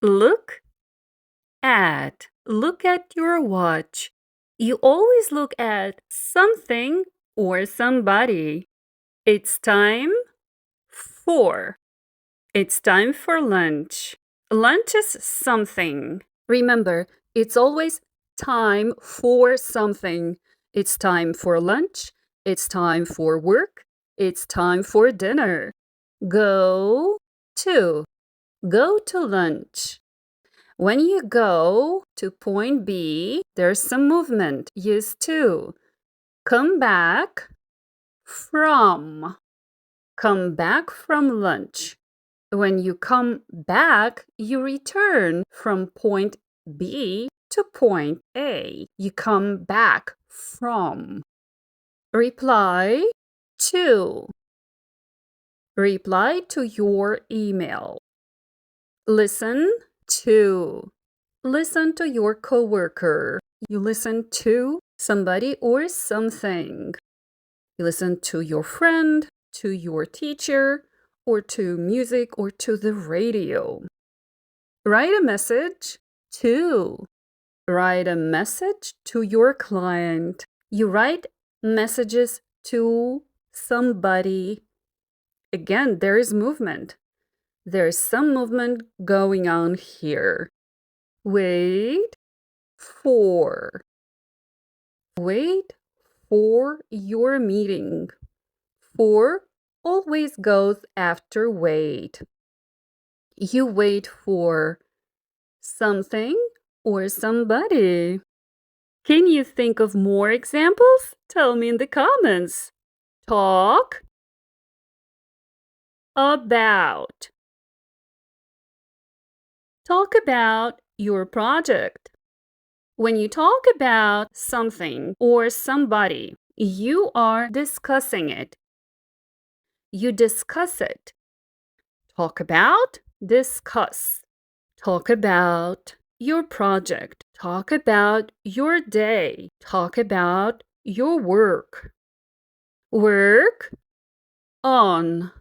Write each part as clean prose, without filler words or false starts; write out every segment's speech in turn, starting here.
Look at. Look at your watch. You always look at something or somebody. It's time for. It's time for lunch. Lunch is something. Remember, it's always time for something. It's time for lunch. It's time for work. It's time for dinner. Go to. Go to lunch. When you go to point B, there's some movement. Use to. Come back from. Come back from lunch. When you come back, you return from point B to point A. You come back from. Reply to. Reply to your email. Listen to. Listen to your coworker. You listen to somebody or something. You listen to your friend, to your teacher, or to music or to the radio. Write a message to. Write a message to your client. You write messages to somebody. Again, there is movement. There's some movement going on here. Wait for. Wait for your meeting. For always goes after wait. You wait for something or somebody. Can you think of more examples? Tell me in the comments. Talk about. Talk about your project. When you talk about something or somebody, you are discussing it. You discuss it. Talk about, discuss. Talk about your project. Talk about your day. Talk about your work. Work on.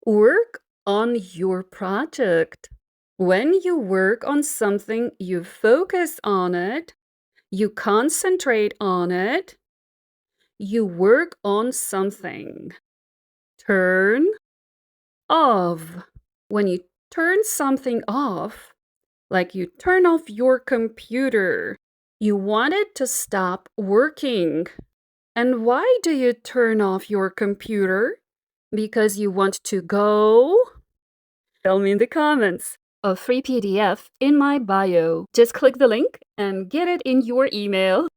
Work on your project. When you work on something, you focus on it. You concentrate on it. You work on something. Turn off. When you turn something off, like you turn off your computer, you want it to stop working. And why do you turn off your computer? Because you want to go? Tell me in the comments. A free PDF in my bio. Just click the link and get it in your email.